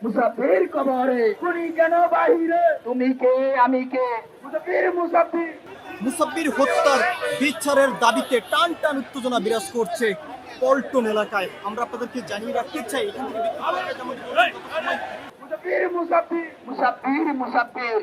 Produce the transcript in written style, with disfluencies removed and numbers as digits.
মুসাফির কবরে খুনি কেন বাহিরে, তুমি কে আমি কে, মুসাফির মুসাফির। মুসাফির হত্যার বিচারের দাবিতে টান টান উত্তেজনা বিরাজ করছে পল্টন এলাকায়। আমরা আপনাদেরকে জানিয়ে রাখতে চাই এখান থেকে মুসাফির মুসাফির মুসাফির মুসাফির